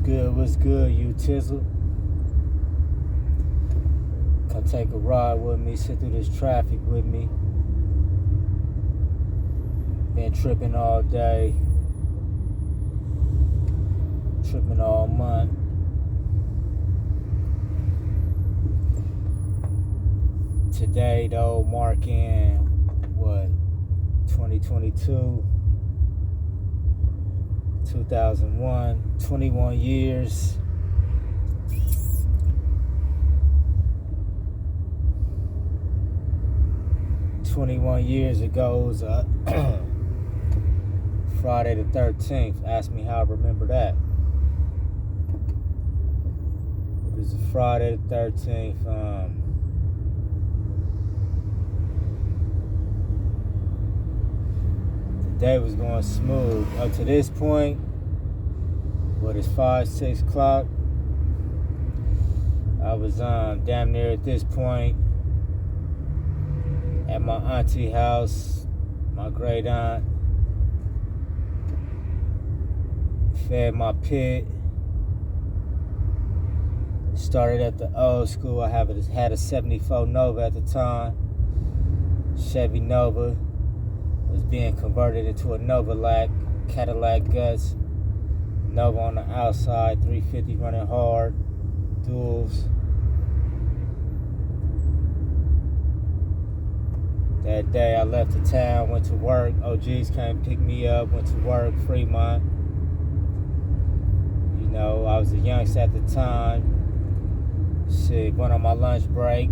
What's good, you Tizzle? Come take a ride with me, sit through this traffic with me. Been tripping all day, tripping all month. Today, though, marking, 2022, 2001, 21 years. Years ago, it was Friday the 13th. Ask me how I remember that. It was Friday the 13th. The day was going smooth. Up to this point, it's 5, 6 o'clock. I was damn near at this point at my auntie house, my great aunt. Fed my pit. Started at the old school. I had a 74 Nova at the time. Chevy Nova. Was being converted into a Novalac, Cadillac guts. Nova on the outside, 350 running hard, duals. That day I left the town, went to work. OGs came pick me up, went to work, Fremont. You know, I was a youngster at the time. Shit, went on my lunch break.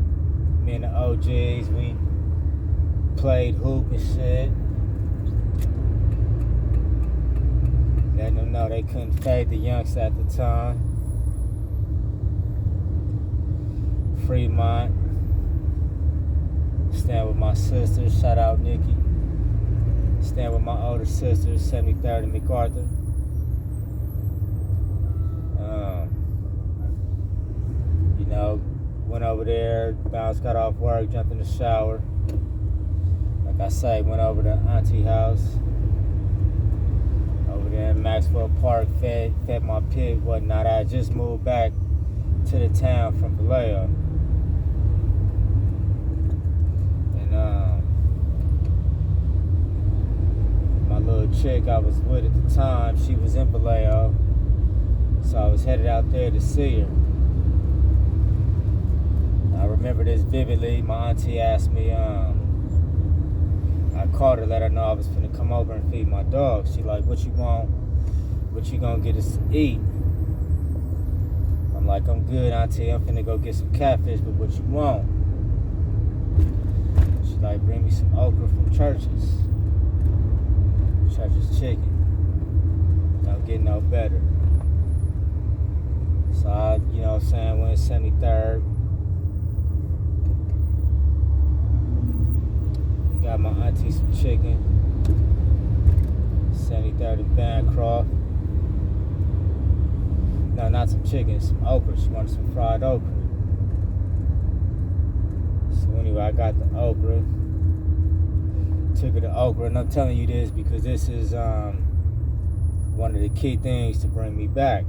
Me and the OGs, we played hoop and shit. Letting them know they couldn't fade the youngster at the time. Fremont. Staying with my sister, shout out Nikki. Staying with my older sister, 73rd and MacArthur. You know, went over there, Bounce got off work, jumped in the shower. Like I say, went over to auntie house. Over there in Maxwell Park, fed my pig, whatnot. I had just moved back to the town from Vallejo. My little chick I was with at the time, she was in Vallejo, so I was headed out there to see her. I remember this vividly. My auntie asked me, I called her, let her know I was finna come over and feed my dog. She like, what you want? What you gonna get us to eat? I'm like, I'm good, auntie, I'm finna go get some catfish, but what you want? She like, bring me some okra from Church's. Church's chicken. Don't get no better. So I, you know what I'm saying, went 73rd. Got my auntie some chicken. 73rd and Bancroft. No, not some chicken, some okra. She wanted some fried okra. So anyway, I got the okra. Took her to okra, and I'm telling you this because this is one of the key things to bring me back.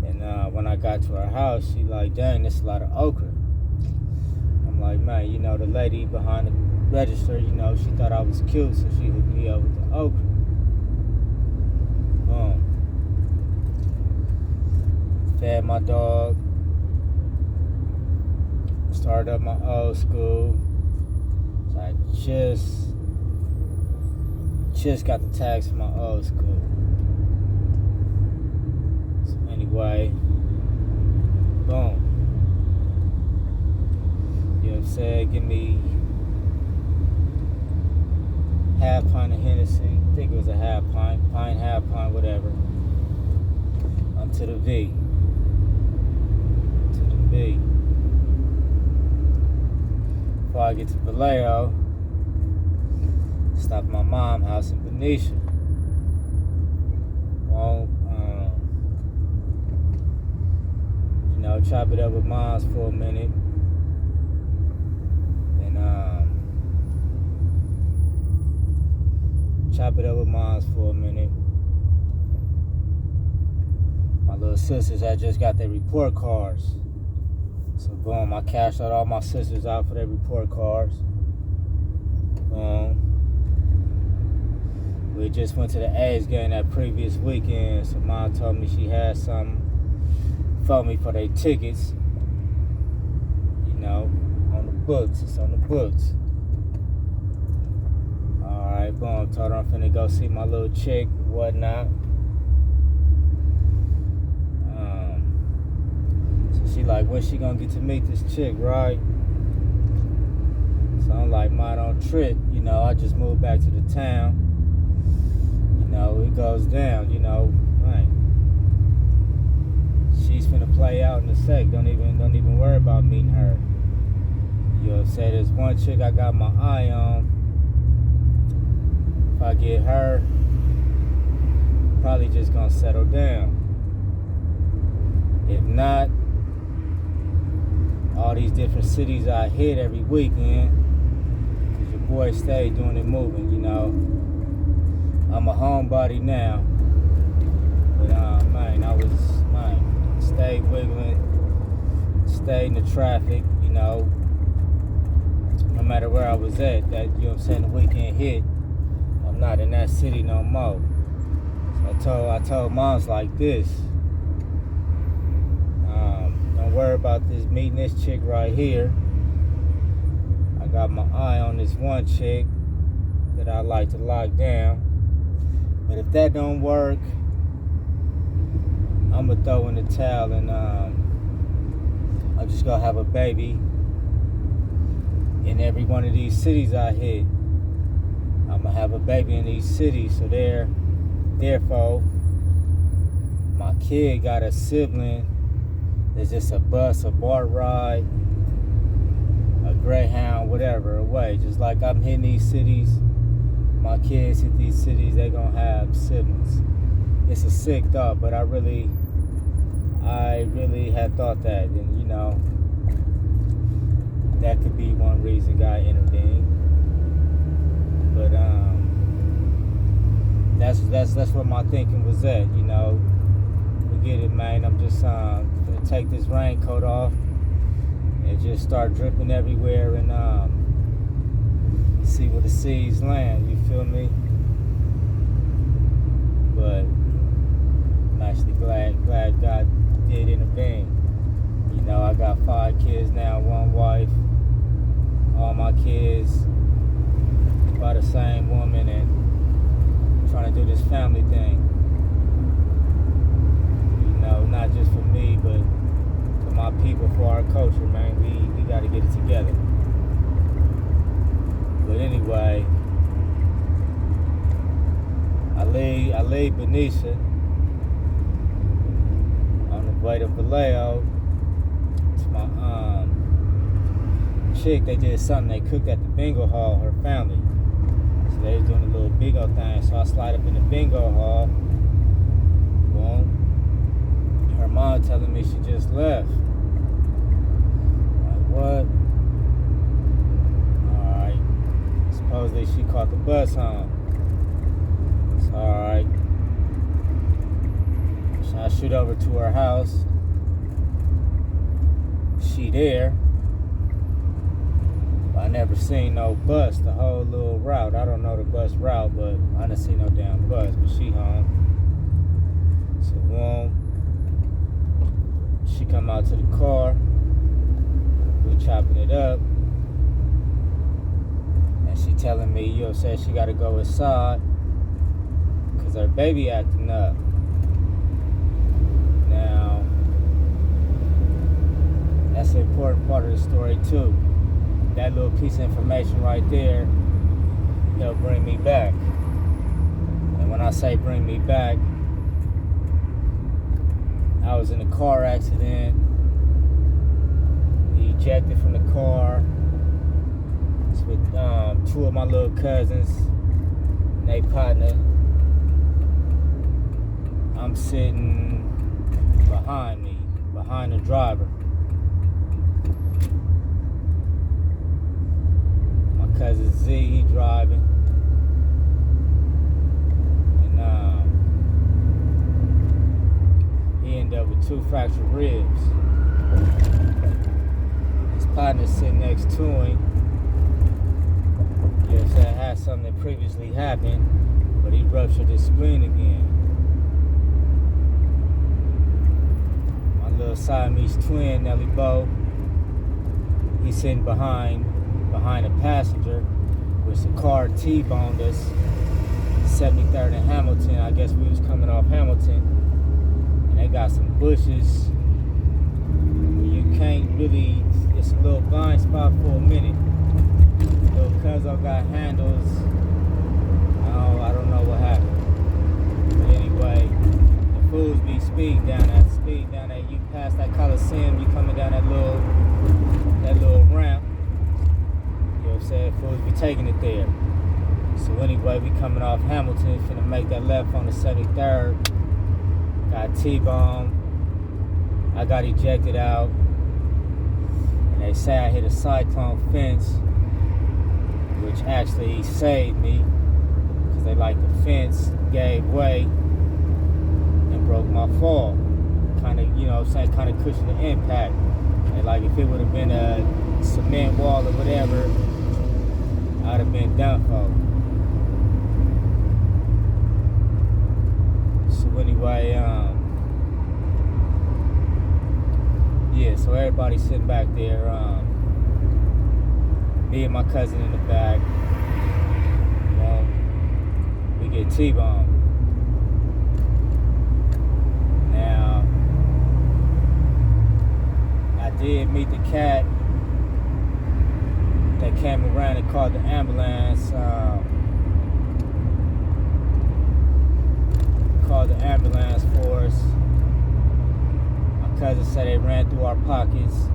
And when I got to her house, she like, dang, this is a lot of okra. I'm like, man, you know, the lady behind the register, you know, she thought I was cute, so she hooked me up with the okra. Boom. Fed my dog. Started up my old school. So I just got the tags for my old school. So anyway, boom. You know what I'm saying? Give me half pint of Hennessy. I think it was a half pint, half pint, whatever. I'm to the V. To the V. Before I get to Vallejo, stop at my mom's house in Benicia. Well, you know, chop it up with moms for a minute. And chop it up with moms for a minute. little sisters had just got their report cards. So boom, I cashed out all my sisters out for their report cards. Boom. We just went to the A's game that previous weekend, so Mom told me she had something for me for their tickets. You know, on the books. It's on the books. Alright, boom. Told her I'm finna go see my little chick and whatnot. So she like, when she gonna get to meet this chick, right? So I'm like, Mom, don't trip. You know, I just moved back to the town. You know, it goes down, you know. Right. She's finna play out in a sec. Don't even worry about meeting her. You know, say there's one chick I got my eye on. If I get her, probably just gonna settle down. If not, all these different cities I hit every weekend, cause your boy stay doing it moving, you know. I'm a homebody now, but stay wiggling, stay in the traffic, you know, no matter where I was at, that, you know what I'm saying, the weekend hit, I'm not in that city no more. So I told moms like this, don't worry about this, meeting this chick right here. I got my eye on this one chick that I like to lock down. But if that don't work, I'm going to throw in the towel and I'm just going to have a baby in every one of these cities I hit. I'm going to have a baby in these cities. So therefore, my kid got a sibling that's just a bus, a BART ride, a Greyhound, whatever, away. Just like I'm hitting these cities, my kids hit these cities, they gonna have siblings. It's a sick thought, but I really had thought that, and you know, that could be one reason God intervened. But that's where my thinking was at, you know. Forget it, man. I'm just gonna take this raincoat off and just start dripping everywhere and see where the seeds land, you feel me? But I'm actually glad God did intervene. You know, I got 5 kids now, 1 wife, all my kids by the same woman, and trying to do this family thing. You know, not just for me, but for my people, for our culture, man. We got to get it together. But anyway, I leave Benicia on the way to Vallejo to my chick. They did something. They cooked at the bingo hall, her family. So they was doing a little bingo thing. So I slide up in the bingo hall. Boom. Her mom telling me she just left. Like, what? Supposedly she caught the bus home. It's alright. So I shoot over to her house. She there. But I never seen no bus the whole little route. I don't know the bus route, but I didn't see no damn bus. But she home. So boom. She come out to the car. We chopping it up. She telling me, you know, said she got to go inside because her baby acting up. Now, that's an important part of the story too. That little piece of information right there, it'll bring me back. And when I say bring me back, I was in a car accident, ejected from the car. With 2 of my little cousins and they partner. I'm sitting behind the driver. My cousin Z, he driving. And he ended 2 fractured ribs. His partner sitting next to him. You know what I'm saying? Had something that previously happened, but he ruptured his spleen again. My little Siamese twin, Nelly Bo, he's sitting behind a passenger, which the car T-boned us. 73rd and Hamilton. I guess we was coming off Hamilton, and they got some bushes. You can't really. It's a little blind spot for a minute. Little cuzzo got handles. I don't know what happened. But anyway, the fools be speeding down that. You pass that Coliseum, you coming down that little ramp. You know what I'm saying? Fools be taking it there. So anyway, we coming off Hamilton, finna make that left on the 73rd. Got T-bombed. I got ejected out. And they say I hit a cyclone fence, which actually saved me, because they like the fence gave way and broke my fall. Kind of, you know what I'm saying, kind of cushioned the impact. And like if it would have been a cement wall or whatever, I'd have been done for. So anyway, yeah, so everybody's sitting back there. Me and my cousin in the back. We get T-bombed. Now, I did meet the cat that came around and called the ambulance. Called the ambulance for us. My cousin said they ran through our pockets.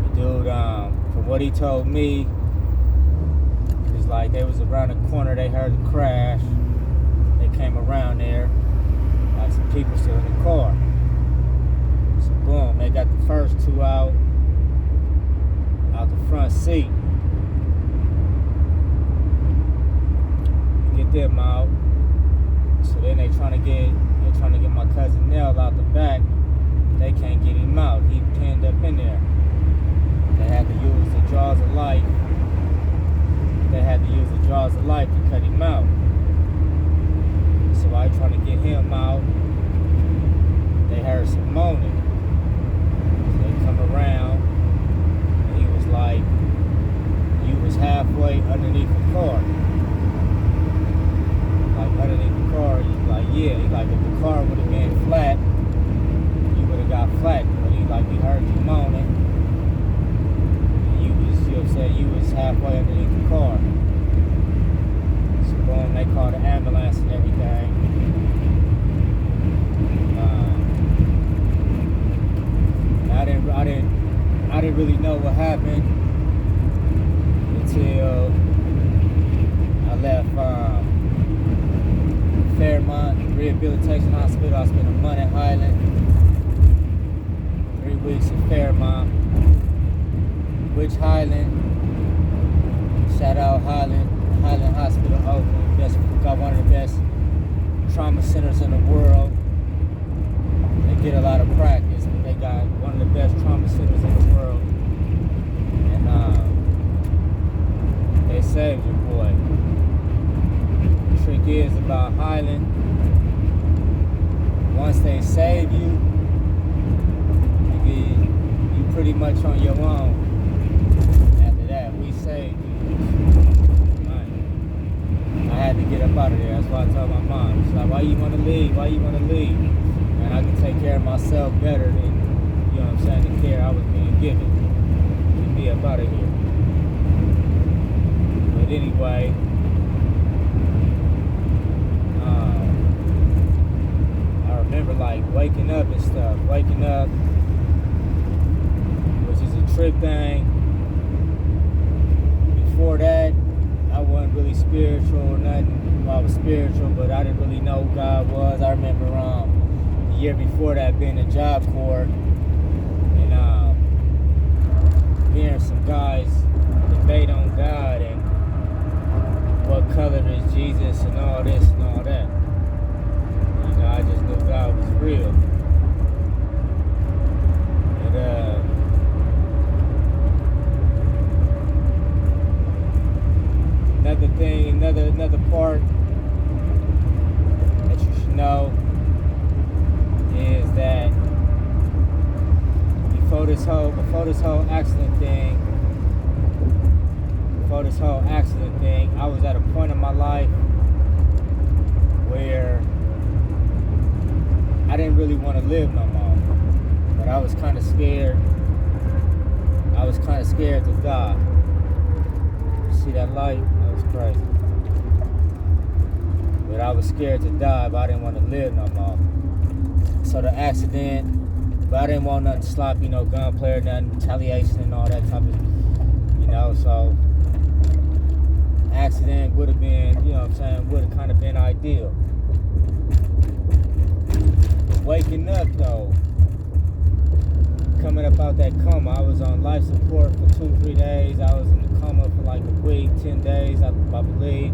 The dude, from what he told me, it was like they was around the corner, they heard the crash. They came around there, like some people still in the car. So boom, they got the first 2 out the front seat. Get them out. So then they're trying to get my cousin Nell out the back. They can't get him out. He pinned up in there. They had to use the jaws of life. To cut him out. So I trying to get him out. They heard some moaning. So they come around, and he was like, "You was halfway underneath the car." Like underneath the car, he's like, yeah. He's like, if the car would have been flat, you would have got flat. But he like, we heard you moaning. And you was, you know what I'm saying, you was halfway underneath the car. So boom, they called the ambulance and everything. I didn't really know what happened until I left Fairmont Rehabilitation Hospital. I spent a month at Highland, 3 weeks in Fairmont. Which Highland? Shout out Highland Hospital, Oakland. Got one of the best trauma centers in the world. They get a lot of practice, but they got one of the best trauma centers in the world. And they saved your boy. Trick is about Highland, once they save you, you pretty much on your own. After that, we saved you. Right. I had to get up out of there. That's why I told my mom. She's like, why you want to leave? And I can take care of myself better than, you know what I'm saying, the care I was being given. Get me up out of here. But anyway, I remember like waking up, which is a trip thing. Before that, I wasn't really spiritual or nothing. Well, I was spiritual, but I didn't really know who God was. I remember the year before that being in Job Corps and hearing some guys debate on God and what color is Jesus and all this and all that. I just knew God was real. another thing, another part that you should know is that before this whole accident thing, I was at a point in my life where I didn't really want to live no more. But I was kind of scared. I was kind of scared to die. See that light? That was crazy. But I was scared to die, but I didn't want to live no more. So the accident, but I didn't want nothing sloppy, no gunplay or nothing, retaliation and all that type of, so accident would have been, would have kind of been ideal. But waking up though, coming up out that coma, I was on life support for 2-3 days. I was in the coma for like a week, 10 days, I believe.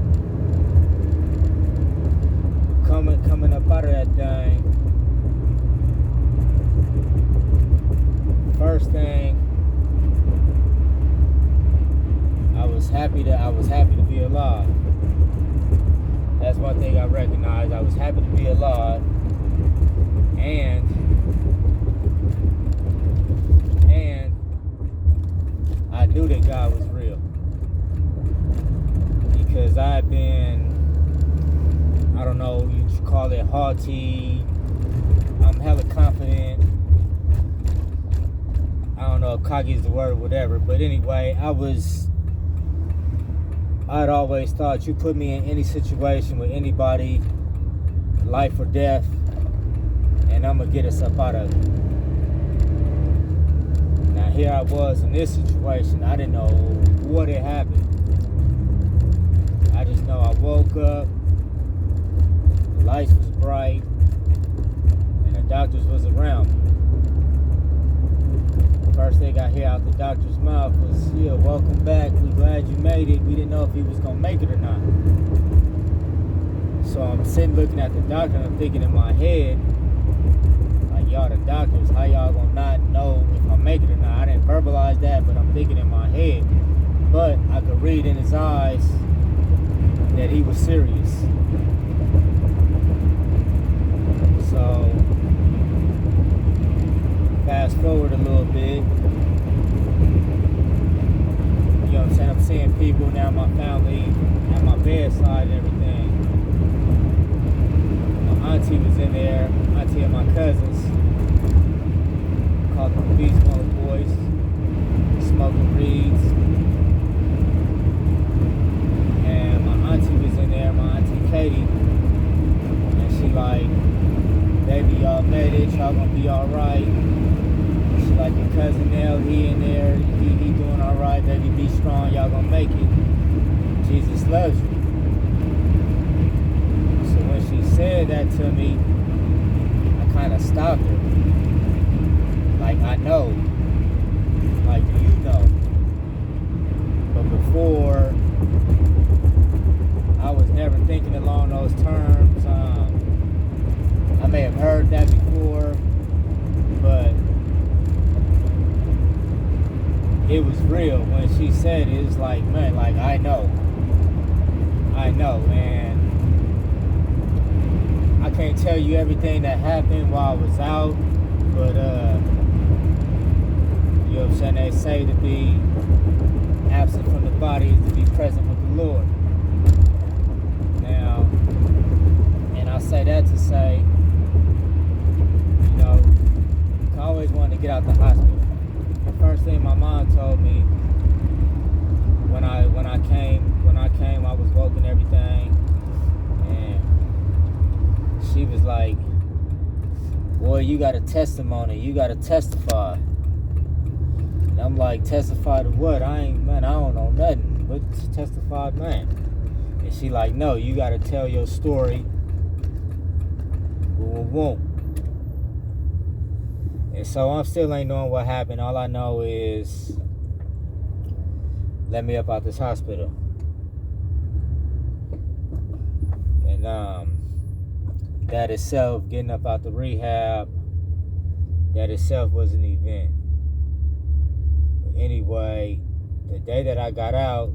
Coming up out of that thing, first thing, I was happy to be alive. That's one thing I recognized. I was happy to be alive, and I knew that God was real, because I've been, I don't know, you should call it haughty, I'm hella confident, I don't know if cocky is the word or whatever, but anyway, I'd always thought you put me in any situation with anybody, life or death, and I'm gonna get us up out of it. Now here I was in this situation, I didn't know what had happened. I just know I woke up, the lights was bright, and the doctors was around me. First thing I hear out the doctor's mouth was, "Yeah, welcome back. We glad you made it. We didn't know if he was gonna make it or not." So I'm sitting looking at the doctor and I'm thinking in my head, like, y'all the doctors, how y'all gonna not know if I make it or not? I didn't verbalize that, but I'm thinking in my head. But I could read in his eyes that he was serious. So fast forward a little bit, what I'm saying? I'm seeing people now, my family at my bedside and everything. My auntie was in there, auntie and my cousins, called them Beast Mode boys, smoking reeds. And my auntie was in there, my auntie Katie, and she like, "Baby, y'all made it, y'all gonna be alright." She like, "Your cousin Nell, he in there, he doing alright, baby, be strong, y'all gonna make it. Jesus loves you." So when she said that to me, I kind of stopped her. Like, I know. Like, do you know? But before, I was never thinking along those terms. I may have heard that before, but it was real. When she said it, it was like, man, like, I know, man. I can't tell you everything that happened while I was out, but, you know what I'm saying? They say to be absent from the body is to be present with the Lord. Now, and I say that to say, I always wanted to get out the hospital. The first thing my mom told me when I came, I was woke and everything, and she was like, "Boy, you got a testimony. You got to testify." And I'm like, "Testify to what? I don't know nothing. What testify, man?" And she like, "No, you got to tell your story. We won't." And so I'm still ain't knowing what happened. All I know is, let me up out this hospital. And that itself, getting up out the rehab, that itself was an event. But anyway, the day that I got out,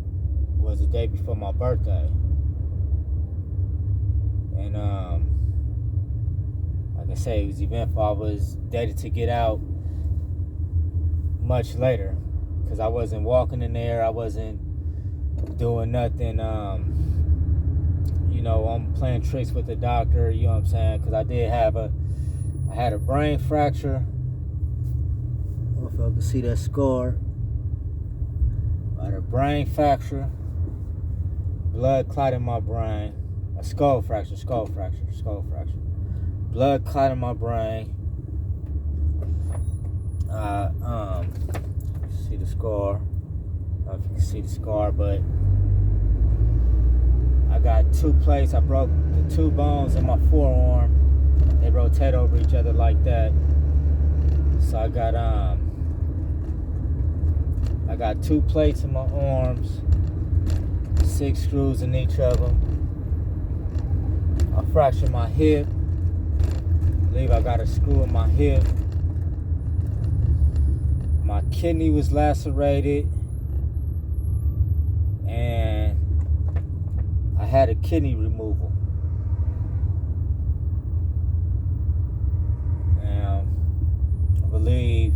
was the day before my birthday. And like I say, it was eventful. I was dated to get out much later because I wasn't walking in there. I wasn't doing nothing. I'm playing tricks with the doctor. You know what I'm saying? Because I had a brain fracture. I don't know if I can see that scar. I had a brain fracture, blood clot in my brain, a skull fracture. Blood clot in my brain. See the scar. I don't know if you can see the scar, but I got 2 plates. I broke the 2 bones in my forearm. They rotate over each other like that. So I got 2 plates in my arms, 6 screws in each of them. I fractured my hip. I believe I got a screw in my hip. My kidney was lacerated, and I had a kidney removal. Now, I believe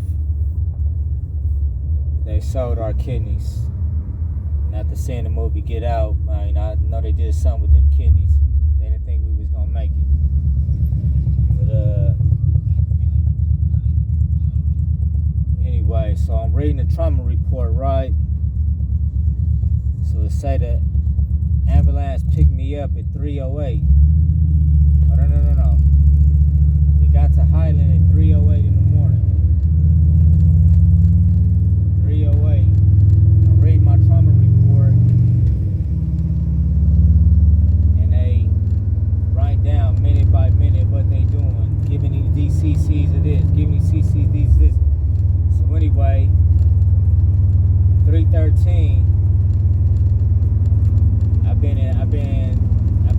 they sold our kidneys. And after seeing the movie Get Out, I know they did something with them kidneys. They didn't think we was gonna make it. But anyway, so I'm reading the trauma report, right? So it say that ambulance picked me up at 3:08. Oh, no. We got to Highland at 3:08 in the morning. 3:08. I'm reading my trauma report, and they write down minute by minute what they doing, giving these CCs of this, giving these CCs these this. So anyway, 3:13. I've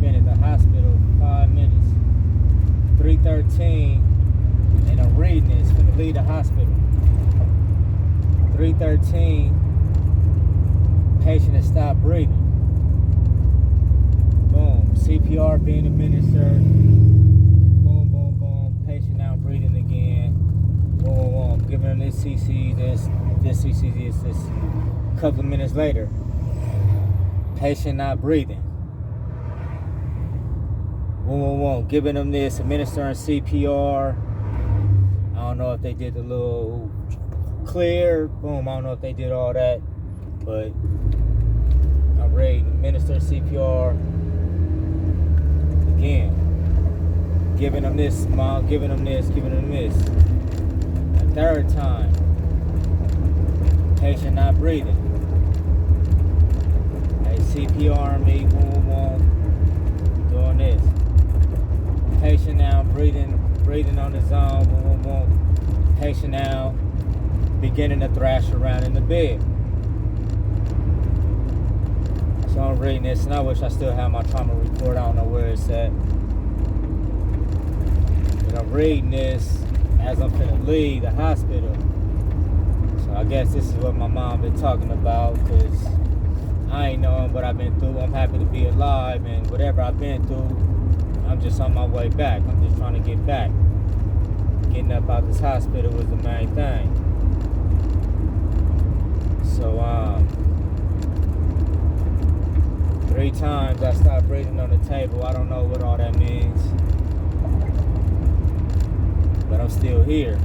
been at the hospital 5 minutes. 3:13, and I'm reading this from the lead the hospital. 3:13, patient has stopped breathing. Boom, CPR being administered. Boom, boom, boom. Patient now breathing again. Boom, boom, boom. Giving him this CC, this CC, this. A couple of minutes later, patient not breathing. Boom, boom, boom. Giving them this, administering CPR. I don't know if they did the little clear. Boom, I don't know if they did all that. But I'm ready to administer CPR. Again. Giving them this, mom. Giving them this. A third time. Patient not breathing. CPR me, boom, boom, doing this. Patient now breathing on his own, boom, boom, boom. Patient now beginning to thrash around in the bed. So I'm reading this, and I wish I still had my trauma report. I don't know where it's at. But I'm reading this as I'm finna leave the hospital. So I guess this is what my mom been talking about, because I ain't knowing what I've been through. I'm happy to be alive, and whatever I've been through, I'm just on my way back. I'm just trying to get back. Getting up out this hospital was the main thing. So, 3 times I stopped breathing on the table. I don't know what all that means, but I'm still here.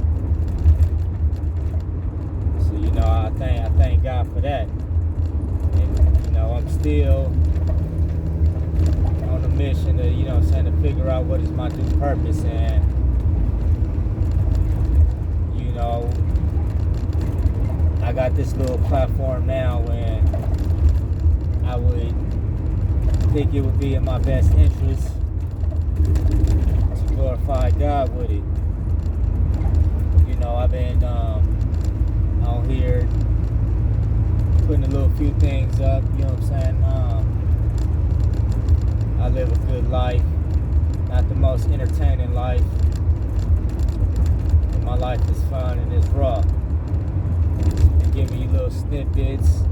So, I thank God for that. I'm still on a mission to, to figure out what is my due purpose. And, I got this little platform now, and I would think it would be in my best interest to glorify God with it. I've been out here putting a little few things up, you know what I'm saying? I live a good life, not the most entertaining life, but my life is fun and it's raw. And giving you little snippets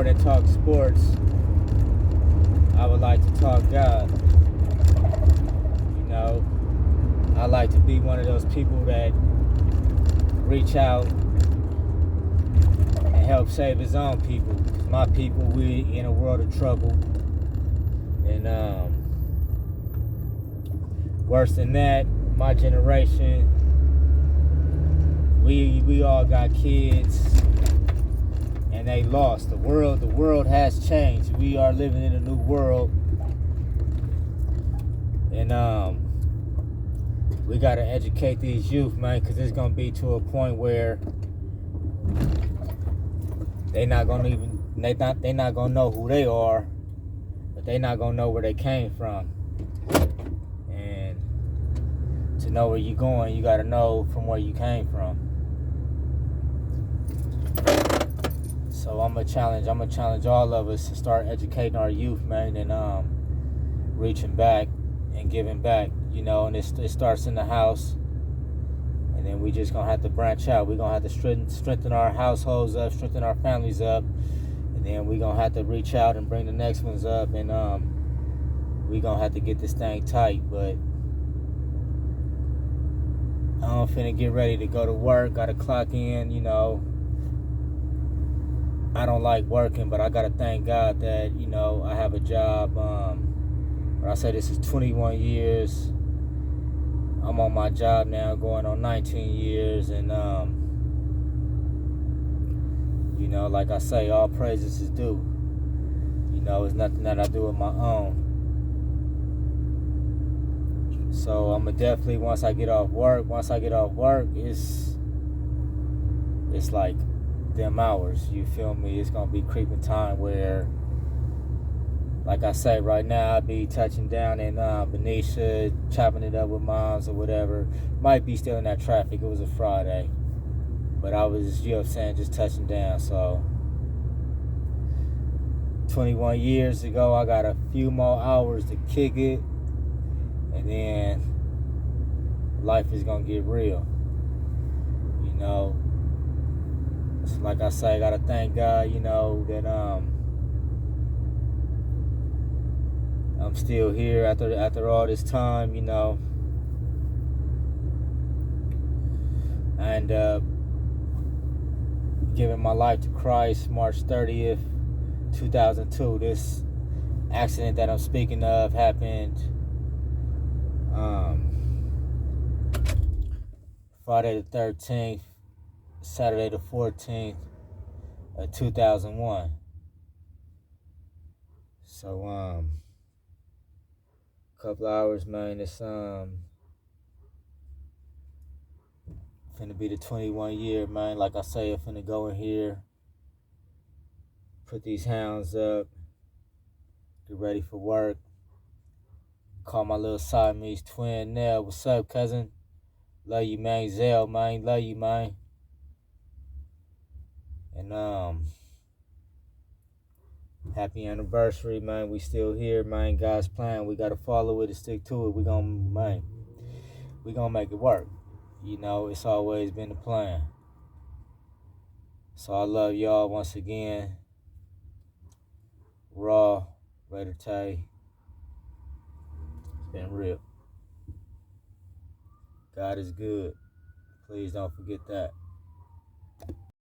than talk sports, I would like to talk God. You know, I like to be one of those people that reach out and help save his own people. 'Cause my people, we in a world of trouble. And worse than that, my generation, we all got kids and they lost. The world has changed. We are living in a new world. And we gotta educate these youth, man, because it's gonna be to a point where they not gonna know who they are, but they not gonna know where they came from. And to know where you're going, you gotta know from where you came from. So I'm gonna challenge all of us to start educating our youth, man, and reaching back and giving back, you know. And it starts in the house, and then we just gonna have to branch out. We're gonna have to strengthen our households up, strengthen our families up, and then we're gonna have to reach out and bring the next ones up, and we're gonna have to get this thing tight. But I'm finna get ready to go to work. Gotta clock in, you know. I don't like working, but I gotta thank God that, you know, I have a job. When I say this is 21 years, I'm on my job now, going on 19 years, and you know, like I say, all praises is due. You know, it's nothing that I do on my own. So I'ma definitely, once I get off work, it's like them hours, you feel me? It's gonna be creeping time where, like I say, right now I be touching down in Benicia, chopping it up with moms or whatever. Might be still in that traffic. It was a Friday, but I was, you know what I'm saying, just touching down. So 21 years ago, I got a few more hours to kick it, and then life is gonna get real, you know. So like I say, I gotta thank God, you know, that I'm still here after all this time, you know. And giving my life to Christ March 30th, 2002. This accident that I'm speaking of happened Friday the 13th, Saturday the 14th of 2001. So couple hours, man. It's finna be the 21 year, man. Like I say, I'm finna go in here, put these hounds up, get ready for work. Call my little Siamese twin Nell. What's up, cousin? Love you, man. Zell, man. Love you, man. And happy anniversary, man. We still here, man. God's plan. We gotta follow it and stick to it. We gonna make it work. You know, it's always been the plan. So I love y'all once again. Raw, Raider Tay. It's been real. God is good. Please don't forget that.